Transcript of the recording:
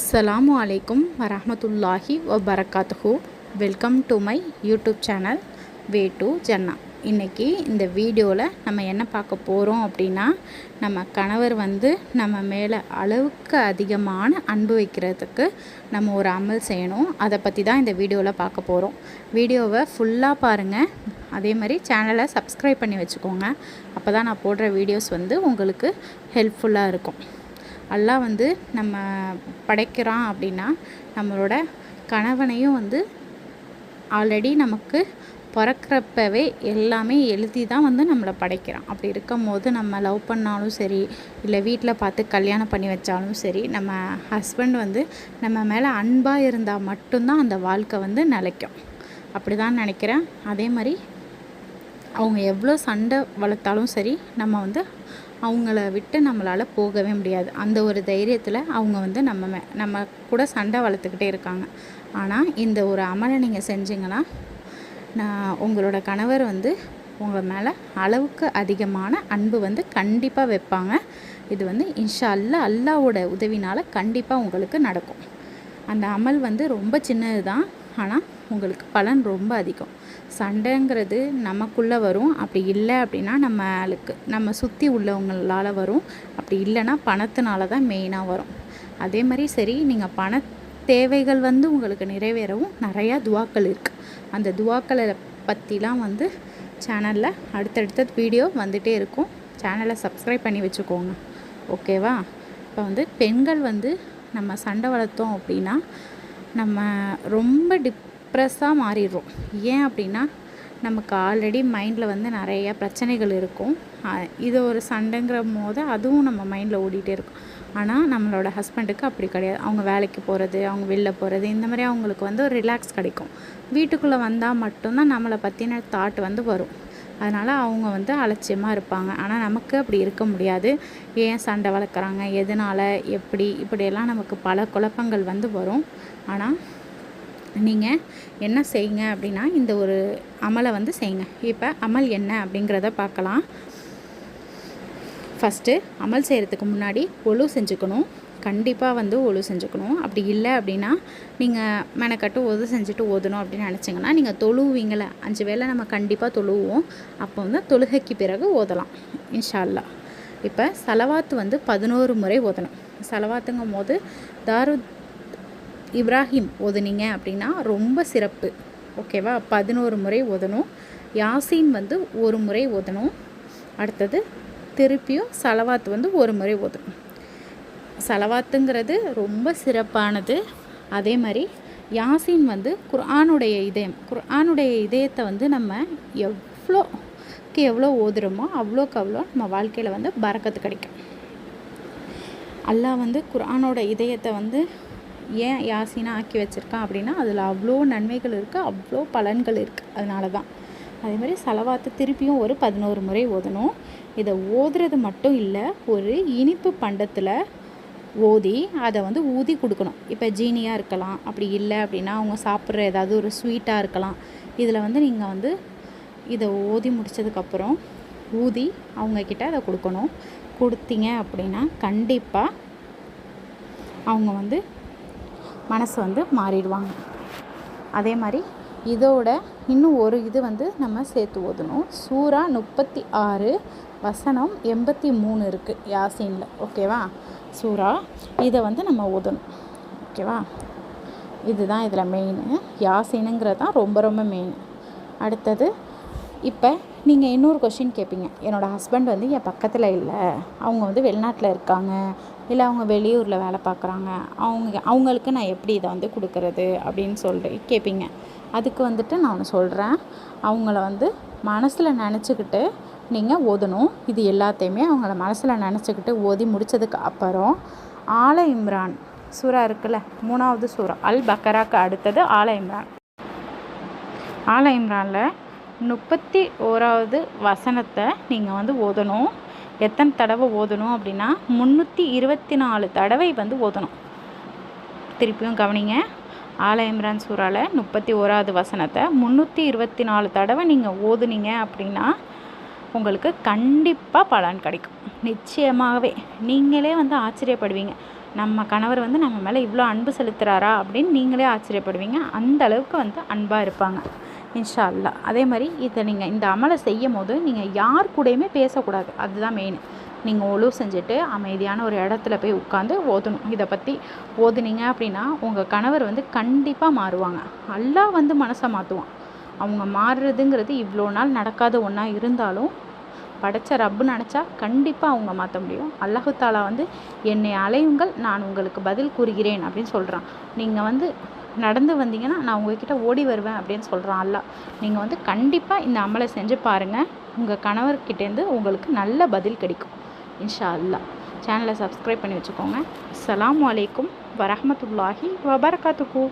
அஸ்ஸலாமு அலைக்கும் வரஹ்மத்துல்லாஹி வபரகாத்துஹு. Welcome to my YouTube channel way to ஜன்னா. இன்றைக்கி இந்த வீடியோவில் நம்ம என்ன பார்க்க போகிறோம் அப்படின்னா, நம்ம கணவர் நம்ம மேலே அளவுக்கு அதிகமான அன்பு வைக்கிறதுக்கு நம்ம ஒரு அமல் செய்யணும். அதை பற்றி தான் இந்த வீடியோவில் பார்க்க போகிறோம். வீடியோவை ஃபுல்லாக பாருங்கள். அதே மாதிரி சேனலை சப்ஸ்கிரைப் பண்ணி வச்சுக்கோங்க. அப்போ தான் நான் போடுற வீடியோஸ் உங்களுக்கு ஹெல்ப்ஃபுல்லாக இருக்கும். அல்லாஹ் நம்ம படைக்கிறான் அப்படின்னா, நம்மளோட கணவனையும் ஆல்ரெடி நமக்கு பிறக்கிறப்பவே எல்லாமே எழுதி தான் நம்மளை படைக்கிறான். அப்படி இருக்கும் போது நம்ம லவ் பண்ணாலும் சரி, இல்லை வீட்டில் பார்த்து கல்யாணம் பண்ணி வச்சாலும் சரி, நம்ம ஹஸ்பண்ட் நம்ம மேலே அன்பாக இருந்தால் மட்டும்தான் அந்த வாழ்க்கை நிலைக்கும். அப்படி தான் நினைக்கிறேன். அதே மாதிரி அவங்க எவ்வளோ சண்டை வளர்த்தாலும் சரி, நம்ம அவங்கள விட்டு நம்மளால் போகவே முடியாது. அந்த ஒரு தைரியத்தில் அவங்க நம்ம கூட சண்டை வளர்த்துக்கிட்டே இருக்காங்க. ஆனால் இந்த ஒரு அமலை நீங்கள் செஞ்சிங்கன்னா, உங்களோட கணவர் உங்கள் மேலே அளவுக்கு அதிகமான அன்பு கண்டிப்பாக வைப்பாங்க. இது இன்ஷா அல்லாஹ் அல்லாஹ்வோட உதவினால் கண்டிப்பாக உங்களுக்கு நடக்கும். அந்த அமல் ரொம்ப சின்னது தான், ஆனால் உங்களுக்கு பலன் ரொம்ப அதிகம். சண்டைங்கிறது நமக்குள்ளே வரும். அப்படி இல்லை அப்படின்னா நம்ம சுற்றி உள்ளவங்களால் வரும். அப்படி இல்லைன்னா பணத்தினால தான் மெயினாக வரும். அதே மாதிரி சரி, நீங்கள் பண தேவைகள் உங்களுக்கு நிறைவேறவும் நிறையா துவாக்கள் இருக்குது. அந்த துவாக்களை பற்றிலாம் சேனலில் அடுத்தடுத்த வீடியோ வந்துகிட்டே இருக்கும். சேனலை சப்ஸ்கிரைப் பண்ணி வச்சுக்கோங்க, ஓகேவா? இப்போ பெண்கள் நம்ம சண்டை வளர்த்தோம் அப்படின்னா நம்ம ரொம்ப டிப்ரெஸ்ஸாக மாறிடுறோம். ஏன் அப்படின்னா, நமக்கு ஆல்ரெடி மைண்டில் நிறைய பிரச்சனைகள் இருக்கும். இது ஒரு சண்டைங்கிற போது அதுவும் நம்ம மைண்டில் ஓடிட்டே இருக்கும். ஆனால் நம்மளோட ஹஸ்பண்டுக்கு அப்படி கிடையாது. அவங்க வேலைக்கு போகிறது, அவங்க வெளில போகிறது, இந்த மாதிரி அவங்களுக்கு ஒரு ரிலாக்ஸ் கிடைக்கும். வீட்டுக்குள்ளே வந்தால் மட்டும்தான் நம்மளை பற்றின தாட் வரும். அதனால் அவங்க அலட்சியமாக இருப்பாங்க. ஆனால் நமக்கு அப்படி இருக்க முடியாது. ஏன் சண்டை வளர்க்குறாங்க, எதனால், இப்படியெல்லாம் நமக்கு பல குழப்பங்கள் வரும். ஆனால் நீங்கள் என்ன செய்யுங்க அப்படின்னா, இந்த ஒரு அமலை செய்யுங்க. இப்போ அமல் என்ன அப்படிங்கிறத பார்க்கலாம். ஃபஸ்ட்டு அமல் செய்கிறதுக்கு முன்னாடி ஒழு செஞ்சுக்கணும். கண்டிப்பாக ஒழு செஞ்சுக்கணும். அப்படி இல்லை அப்படின்னா, நீங்கள் மெனக்கட்டு செஞ்சுட்டு ஓதணும் அப்படின்னு நினச்சிங்கன்னா, நீங்கள் தொழுவீங்கள 5 வேளை நம்ம கண்டிப்பாக தொழுவோம். அப்போ தொழுகைக்கு பிறகு ஓதலாம் இன்ஷா அல்லாஹ். இப்போ சலவாத்து 11 முறை ஓதணும். சலவாத்துங்கும் போது தாரு இப்ராஹிம் ஓதுனீங்க அப்படின்னா ரொம்ப சிறப்பு, ஓகேவா? 11 முறை ஓதணும். யாசீன் 1 முறை ஓதணும். அடுத்தது திருப்பியும் சலவாத்து 1 முறை ஓதணும். சலவாத்துங்கிறது ரொம்ப சிறப்பானது. அதே மாதிரி யாசீன் குர்ஆனுடைய இதயத்தை நம்ம எவ்வளோ ஓதுறோமோ அவ்வளோக்கு அவ்வளோ நம்ம வாழ்க்கையில் பரக்கத்து கிடைக்கும். அல்லாஹ் குர்ஆனோட இதயத்தை ஏன் யாசீனாக ஆக்கி வச்சுருக்கான் அப்படின்னா, அதில் அவ்வளோ நன்மைகள் இருக்குது, அவ்வளோ பலன்கள் இருக்குது. அதனால தான். அதே மாதிரி சலவாத்து திருப்பியும் ஒரு 11 முறை ஓதணும். இதை ஓதுறது மட்டும் இல்லை, ஒரு இனிப்பு பண்டத்தில் ஓதி அதை ஊதி கொடுக்கணும். இப்போ ஜீனியாக இருக்கலாம், அப்படி இல்லை அப்படின்னா அவங்க சாப்பிட்ற ஏதாவது ஒரு ஸ்வீட்டாக இருக்கலாம். இதில் நீங்கள் இதை ஓதி முடித்ததுக்கப்புறம் ஊதி அவங்கக்கிட்ட அதை கொடுக்கணும். கொடுத்தீங்க அப்படின்னா கண்டிப்பாக அவங்க மனசு மாறிடுவாங்க. அதே மாதிரி இதோட இன்னும் ஒரு இது நம்ம சேர்த்து ஓதணும். சூரா 36 வசனம் 83 இருக்குது யாசீனில், ஓகேவா? சூரா இதை நம்ம ஓதணும், ஓகேவா? இதுதான் இதில் மெயின். யாசீனுங்கிறது தான் ரொம்ப ரொம்ப மெயின். அடுத்தது, இப்போ நீங்கள் இன்னொரு கொஷின் கேட்பீங்க, என்னோடய ஹஸ்பண்ட் என் பக்கத்தில் இல்லை, அவங்க வெளிநாட்டில் இருக்காங்க, இல்லை அவங்க வெளியூரில் வேலை பார்க்குறாங்க, அவங்களுக்கு நான் எப்படி இதை கொடுக்கறது அப்படின்னு சொல்லிட்டு கேட்பீங்க. அதுக்கு நான் ஒன்று சொல்கிறேன். அவங்கள மனசில் நினச்சிக்கிட்டு நீங்கள் ஓதணும். இது எல்லாத்தையுமே அவங்கள மனசில் நினச்சிக்கிட்டு ஓதி முடித்ததுக்கு அப்புறம் ஆல இம்ரான் சூரா இருக்குல்ல, 3வது சூரா, அல் பக்கராக்கு அடுத்தது ஆல இம்ரான். ஆல இம்ரானில் 31வது வசனத்தை நீங்கள் ஓதணும். எத்தனை தடவை ஓதணும் அப்படின்னா 324 தடவை ஓதணும். திருப்பியும் கவனிங்க. ஆல இம்ரான் சூறாவில் 31வது வசனத்தை 324 தடவை நீங்கள் ஓதுனீங்க அப்படின்னா உங்களுக்கு கண்டிப்பாக பலன் கிடைக்கும். நிச்சயமாகவே நீங்களே ஆச்சரியப்படுவீங்க. நம்ம கணவர் வந்து நம்ம மேலே இவ்வளோ அன்பு செலுத்துகிறாரா அப்படின்னு நீங்களே ஆச்சரியப்படுவீங்க. அந்த அளவுக்கு வந்து அன்பாக இருப்பாங்க இன்ஷா அல்லாஹ். அதே மாதிரி இதை நீங்கள் இந்த அமலை செய்யும் போது நீங்கள் யார் கூடயுமே பேசக்கூடாது. அதுதான் மெயின். நீங்கள் ஒழு செஞ்சுட்டு அமைதியான ஒரு இடத்துல போய் உட்காந்து ஓதணும். இதை பற்றி ஓதுனீங்க அப்படின்னா உங்கள் கணவர் வந்து கண்டிப்பாக மாறுவாங்க. அல்லாஹ் வந்து மனசை மாற்றுவான். அவங்க மாறுறதுங்கிறது இவ்வளோ நாள் நடக்காத ஒன்றா இருந்தாலும் படைச்ச ரப்பு நினச்சா கண்டிப்பாக அவங்க மாற்ற முடியும். அல்லாஹு தாலா வந்து என்னை அலையுங்கள், நான் உங்களுக்கு பதில் கூறுகிறேன் அப்படின்னு சொல்கிறான். நீங்கள் வந்து நடந்து வந்தீங்கன்னா நான் உங்ககிட்ட ஓடி வருவேன் அப்படின்னு சொல்கிறான் அல்லாஹ். நீங்கள் வந்து கண்டிப்பாக இந்த அமலை செஞ்சு பாருங்கள். உங்கள் கணவர்கிட்டேருந்து உங்களுக்கு நல்ல பதில் கிடைக்கும் இன்ஷா அல்லாஹ். சேனலை சப்ஸ்கிரைப் பண்ணி வச்சுக்கோங்க. அஸ்ஸலாமு அலைக்கும் வரஹ்மத்துல்லாஹி வபரகாத்துஹு.